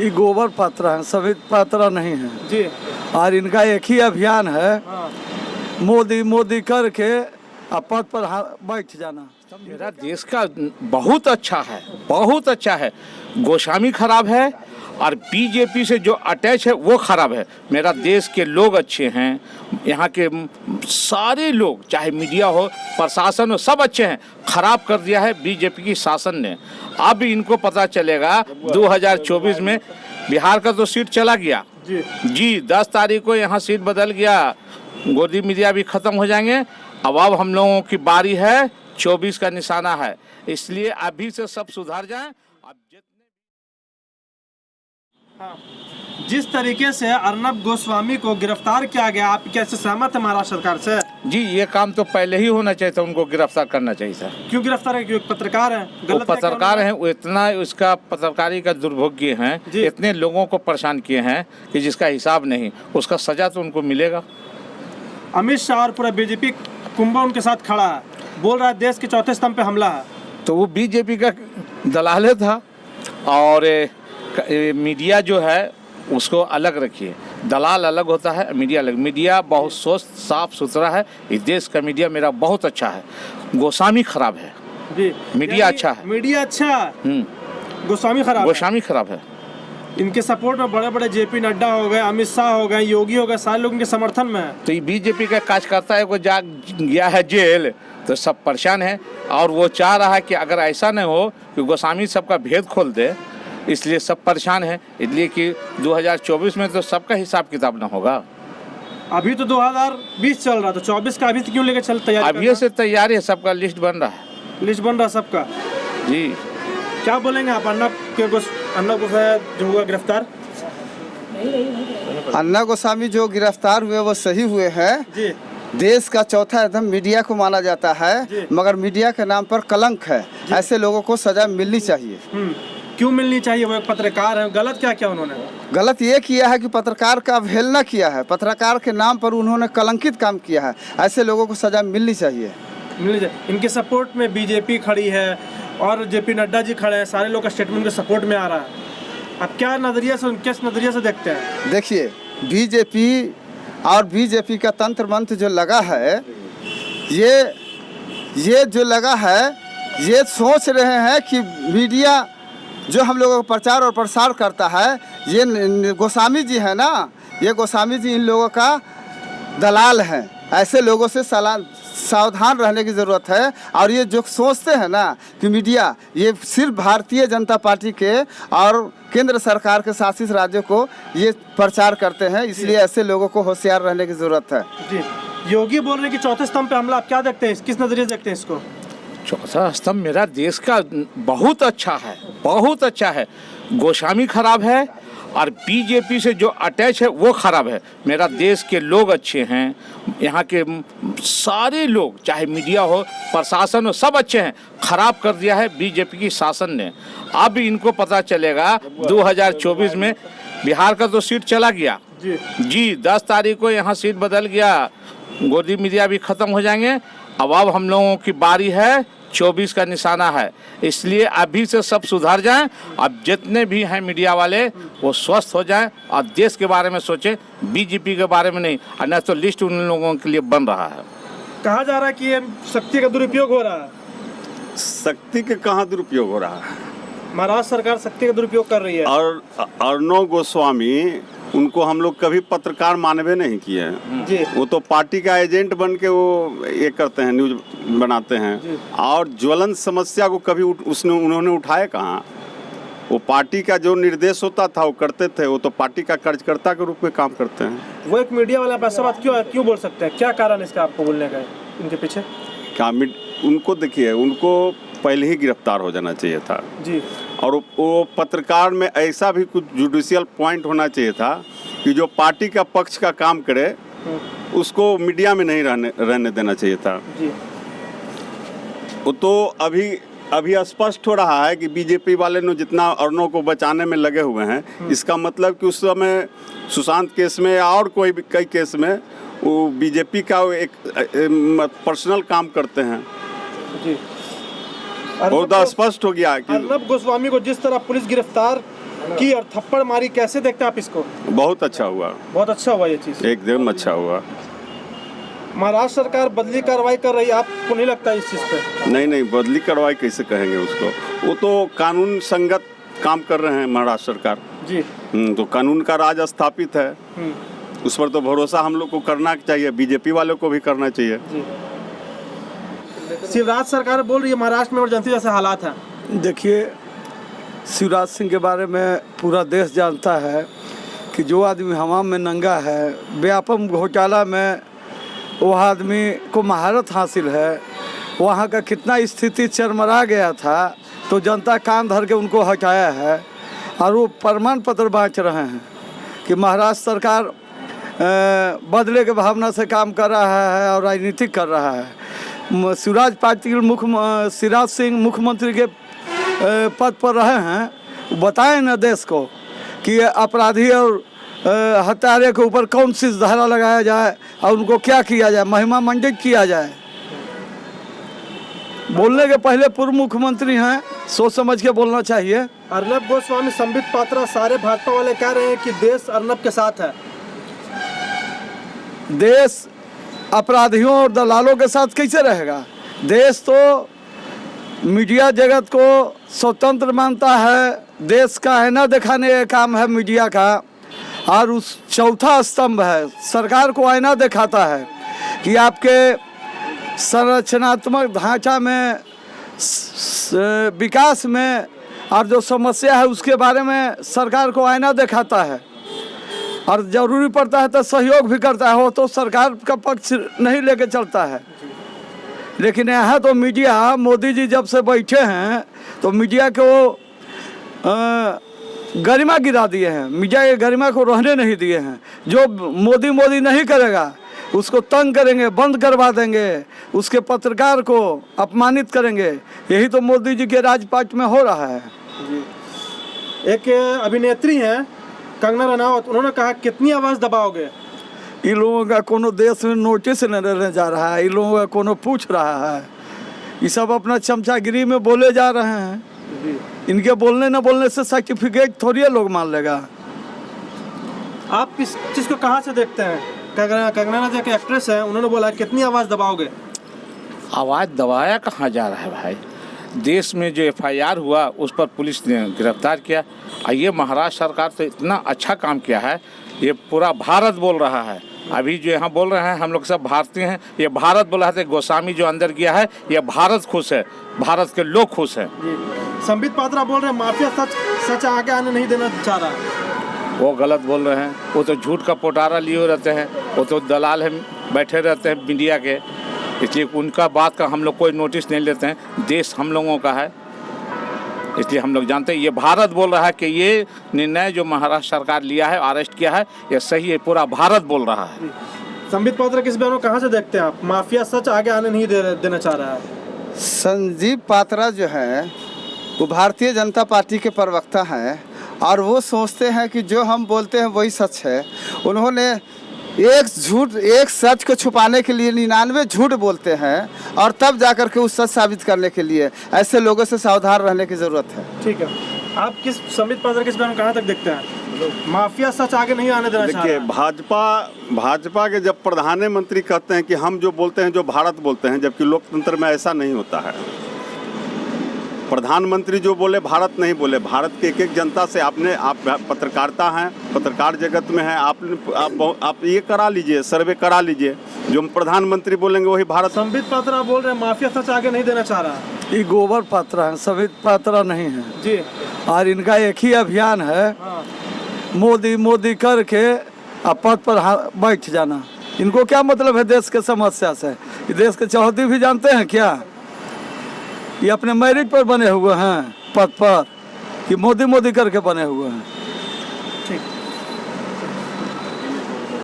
ये गोबर पात्रा है, सफेद पात्रा नहीं है जी। और इनका एक ही अभियान है, हाँ। मोदी मोदी करके पद पर बैठ जाना। मेरा देश का बहुत अच्छा है, बहुत अच्छा है। गोस्वामी खराब है और बीजेपी से जो अटैच है वो खराब है। मेरा देश के लोग अच्छे हैं, यहाँ के सारे लोग, चाहे मीडिया हो, प्रशासन हो, सब अच्छे हैं। खराब कर दिया है बीजेपी की शासन ने। अब इनको पता चलेगा 2024 में बिहार का तो सीट चला गया जी, 10 तारीख को यहाँ सीट बदल गया, गोदी मीडिया भी खत्म हो जाएंगे। अब हम लोगों की बारी है, 24 का निशाना है, इसलिए अभी से सब सुधार जाएं। अब जितने हाँ। जिस तरीके से अर्नब गोस्वामी को गिरफ्तार किया गया, आप कैसे सहमत है महाराष्ट्र सरकार से? जी, ये काम तो पहले ही होना चाहिए था, उनको गिरफ्तार करना चाहिए था। क्यों गिरफ्तार है? क्यों पत्रकार है? वो पत्रकार हैं, वो इतना उसका पत्रकारी का दुर्भोग्य हैं, इतने लोगों को परेशान किए हैं कि जिसका हिसाब नहीं, उसका सजा तो उनको मिलेगा। अमित शाह और पूरा बीजेपी कुंभा उनके साथ खड़ा है, बोल रहा है देश के चौथे स्तंभ पे हमला है। तो वो बीजेपी का दलाल था, और मीडिया जो है उसको अलग रखिए। दलाल अलग होता है, मीडिया अलग। मीडिया बहुत स्वस्थ साफ सुथरा है, इस देश का मीडिया मेरा बहुत अच्छा है। गोस्वामी खराब है जी, मीडिया अच्छा है। मीडिया अच्छा है, गोस्वामी खराब है। गोस्वामी खराब है। इनके सपोर्ट में बड़े बड़े जेपी नड्डा हो गए, अमित शाह हो गए, योगी हो गए, सारे लोग इनके समर्थन में है। तो ये बीजेपी का कार्यकर्ता है, वो जा गया है जेल, तो सब परेशान है। और वो चाह रहा है कि अगर ऐसा नहीं हो कि गोस्वामी सबका भेद खोल दे, इसलिए सब परेशान है। इसलिए कि 2024 में तो सबका हिसाब किताब ना होगा। अभी तो 2020 चल रहा, तो 24 का अभी क्यों लेके चल तैयारी? अभी से तैयारी है, सबका लिस्ट बन रहा है। लिस्ट बन रहा सबका जी। क्या बोलेंगे आप अर्नब जो हुआ गिरफ्तार? अन्ना गोस्वामी जो गिरफ्तार हुए वो सही हुए हैं जी। देश का चौथा एकदम मीडिया को माना जाता है, मगर मीडिया के नाम पर कलंक है। ऐसे लोगों को सजा मिलनी चाहिए। क्यों मिलनी चाहिए? वो एक पत्रकार है, गलत क्या किया उन्होंने? गलत ये किया है कि पत्रकार का अवहेलना किया है, पत्रकार के नाम पर उन्होंने कलंकित काम किया है। ऐसे लोगों को सजा मिलनी चाहिए। इनके सपोर्ट में बीजेपी खड़ी है और जेपी नड्डा जी खड़े हैं, सारे लोग का स्टेटमेंट के सपोर्ट में आ रहा है। अब क्या नजरिया से, किस नजरिया से देखते हैं? देखिए, बीजेपी और बीजेपी का तंत्र मंत्र जो लगा है, ये जो लगा है, ये सोच रहे हैं कि मीडिया जो हम लोगों का प्रचार और प्रसार करता है, ये गोस्वामी जी है ना, ये गोस्वामी जी इन लोगों का दलाल हैं। ऐसे लोगों से सावधान रहने की ज़रूरत है। और ये जो सोचते हैं ना कि मीडिया ये सिर्फ भारतीय जनता पार्टी के और केंद्र सरकार के शासित राज्यों को ये प्रचार करते हैं, इसलिए ऐसे लोगों को होशियार रहने की ज़रूरत है जी। योगी बोल रहे हैं कि चौथे स्तंभ पे हमला, आप क्या देखते हैं, किस नज़रिए से देखते हैं इसको? चौथा स्तंभ मेरा देश का बहुत अच्छा है, बहुत अच्छा है। गोस्वामी खराब है और बीजेपी से जो अटैच है वो खराब है। मेरा देश के लोग अच्छे हैं, यहाँ के सारे लोग, चाहे मीडिया हो, प्रशासन हो, सब अच्छे हैं। खराब कर दिया है बीजेपी की शासन ने। अब इनको पता चलेगा 2024 में बिहार का तो सीट चला गया जी, 10 तारीख को यहाँ सीट बदल गया, गोदी मीडिया भी खत्म हो जाएंगे। अब हम लोगों की बारी है, 24 का निशाना है, इसलिए अभी से सब सुधार जाएं। अब जितने भी हैं मीडिया वाले वो स्वस्थ हो जाएं और देश के बारे में सोचें, बीजेपी के बारे में नहीं। और न तो लिस्ट उन लोगों के लिए बन रहा है। कहा जा रहा है कि ये शक्ति का दुरुपयोग हो रहा है। शक्ति के कहाँ दुरुपयोग हो रहा है? महाराष्ट्र सरकार शक्ति का दुरुपयोग कर रही है। और अर्नब गोस्वामी, उनको हम लोग कभी पत्रकार मानवे नहीं किए हैं। वो तो पार्टी का एजेंट बन के वो ये करते हैं, न्यूज बनाते हैं। और ज्वलंत समस्या को कभी उन्होंने उठाया कहाँ? वो पार्टी का जो निर्देश होता था वो करते थे। वो तो पार्टी का कार्यकर्ता के रूप में काम करते हैं। वो एक मीडिया वाला ऐसा बात क्यों बोल सकते हैं? क्या कारण इसका आपको बोलने का इनके पीछे? क्या उनको देखिए, उनको पहले ही गिरफ्तार हो जाना चाहिए था जी। और वो पत्रकार में ऐसा भी कुछ जुडिशियल पॉइंट होना चाहिए था कि जो पार्टी का पक्ष का काम करे उसको मीडिया में नहीं रहने देना चाहिए था जी। वो तो अभी स्पष्ट हो रहा है कि बीजेपी वाले ने जितना अर्नब को बचाने में लगे हुए हैं, इसका मतलब कि उस समय सुशांत केस में और कोई भी कई केस में वो बीजेपी का एक पर्सनल काम करते हैं जी। बहुत स्पष्ट हो गया कि अर्नब गोस्वामी को जिस तरह पुलिस गिरफ्तार की और थप्पड़ मारी, कैसे देखते हैं आप इसको? बहुत अच्छा हुआ, बहुत अच्छा हुआ ये चीज़, एकदम अच्छा हुआ। महाराष्ट्र सरकार बदली कार्रवाई कर रही है, आपको नहीं लगता इस चीज़ पे? नहीं, बदली कार्रवाई कैसे कहेंगे उसको, वो तो कानून संगत काम कर रहे हैं महाराष्ट्र सरकार जी। तो कानून का राज स्थापित है, उस पर तो भरोसा हम लोग को करना चाहिए, बीजेपी वालों को भी करना चाहिए। शिवराज सरकार बोल रही है महाराष्ट्र में इमरजेंसी जैसे हालात हैं। देखिए, शिवराज सिंह के बारे में पूरा देश जानता है कि जो आदमी हवा में नंगा है, व्यापम घोटाला में वो आदमी को महारत हासिल है, वहाँ का कितना स्थिति चरमरा गया था, तो जनता कान धर के उनको हटाया है और वो प्रमाण पत्र बांट रहे हैं कि महाराष्ट्र सरकार बदले के भावना से काम कर रहा है और राजनीतिक कर रहा है। शिवराज पार्टी के शिवराज सिंह मुख्यमंत्री के पद पर रहे हैं, बताएं ना देश को कि अपराधी और हत्यारे के ऊपर कौन सी धारा लगाया जाए और उनको क्या किया जाए, महिमा मंडित किया जाए। बोलने के पहले पूर्व मुख्यमंत्री हैं, सोच समझ के बोलना चाहिए। अर्नब गोस्वामी, संबित पात्रा, सारे भाजपा वाले कह रहे हैं कि देश अर्नब के साथ है। देश अपराधियों और दलालों के साथ कैसे रहेगा? देश तो मीडिया जगत को स्वतंत्र मानता है, देश का आईना दिखाने का काम है मीडिया का, और उस चौथा स्तंभ है, सरकार को आईना दिखाता है कि आपके संरचनात्मक ढांचा में, विकास में और जो समस्या है उसके बारे में सरकार को आईना दिखाता है, और ज़रूरी पड़ता है तो सहयोग भी करता है। वो तो सरकार का पक्ष नहीं लेके चलता है, लेकिन यहाँ तो मीडिया, मोदी जी जब से बैठे हैं तो मीडिया को गरिमा गिरा दिए हैं, मीडिया के गरिमा को रहने नहीं दिए हैं। जो मोदी नहीं करेगा उसको तंग करेंगे, बंद करवा देंगे, उसके पत्रकार को अपमानित करेंगे। यही तो मोदी जी के राजपाट में हो रहा है। एक अभिनेत्री हैं कंगना रनावत, उन्होंने कहा कितनी आवाज़ दबाओगे? इन लोगों का कोनो देश में नोटिस न रहने जा रहा है, इन लोगों का कोनो पूछ रहा है, ये सब अपना चमचागिरी में बोले जा रहे हैं। इनके बोलने न बोलने से सर्टिफिकेट थोड़ी लोग मान लेगा। आप इस चीज़ को कहाँ से देखते हैं? कंगना जो कि एक्ट्रेस है, उन्होंने बोला कितनी आवाज़ दबाओगे? आवाज़ दबाया कहाँ जा रहा है भाई? देश में जो FIR हुआ उस पर पुलिस ने गिरफ्तार किया, और ये महाराष्ट्र सरकार तो इतना अच्छा काम किया है, ये पूरा भारत बोल रहा है। अभी जो यहाँ बोल रहे हैं हम लोग सब भारतीय हैं, ये भारत बोल रहा था। गोस्वामी जो अंदर गया है, ये भारत खुश है, भारत के लोग खुश हैं। संबित पात्रा बोल रहे हैं माफिया सच आगे आने नहीं देना चाह रहा है। वो गलत बोल रहे हैं, वो तो झूठ का पोटारा लिए रहते हैं, वो तो दलाल है, बैठे रहते हैं मीडिया के, इसलिए उनका बात का हम लोग कोई नोटिस नहीं लेते हैं। देश हम लोगों का है, इसलिए हम लोग जानते हैं। ये भारत बोल रहा है कि ये निर्णय जो महाराष्ट्र सरकार लिया है, अरेस्ट किया है, ये सही है, पूरा भारत बोल रहा है। संबित पात्रा किस बयान को कहाँ से देखते हैं आप? माफिया सच आगे आने नहीं देना चाह रहा है। संजीव पात्रा जो है वो भारतीय जनता पार्टी के प्रवक्ता हैं, और वो सोचते हैं कि जो हम बोलते हैं वही सच है। उन्होंने एक सच को छुपाने के लिए 99 झूठ बोलते हैं, और तब जाकर के उस सच साबित करने के लिए ऐसे लोगों से सावधान रहने की ज़रूरत है। ठीक है, आप किस संबित पात्रा किस बयान कहाँ तक देखते हैं? माफिया सच आगे नहीं आने देना चाह रहा है। भाजपा के जब प्रधानमंत्री कहते हैं कि हम जो बोलते हैं जो भारत बोलते हैं, जबकि लोकतंत्र में ऐसा नहीं होता है। प्रधानमंत्री जो बोले भारत नहीं बोले, भारत के एक जनता से आप पत्रकारिता हैं, पत्रकार जगत में हैं, आप ये करा लीजिए, सर्वे करा लीजिए, जो प्रधानमंत्री बोलेंगे वही भारत। संबित पात्रा बोल रहे हैं माफिया सच आगे नहीं देना चाह रहा है। ये गोबर पात्रा है, संबित पात्रा नहीं है जी, और इनका एक ही अभियान है, हाँ। मोदी करके अब पद पर बैठ जाना। इनको क्या मतलब है देश के समस्या से? ये देश के चौहदी भी जानते हैं क्या? ये अपने मेरिट पर बने हुए हैं पद पर, कि मोदी करके बने हुए हैं।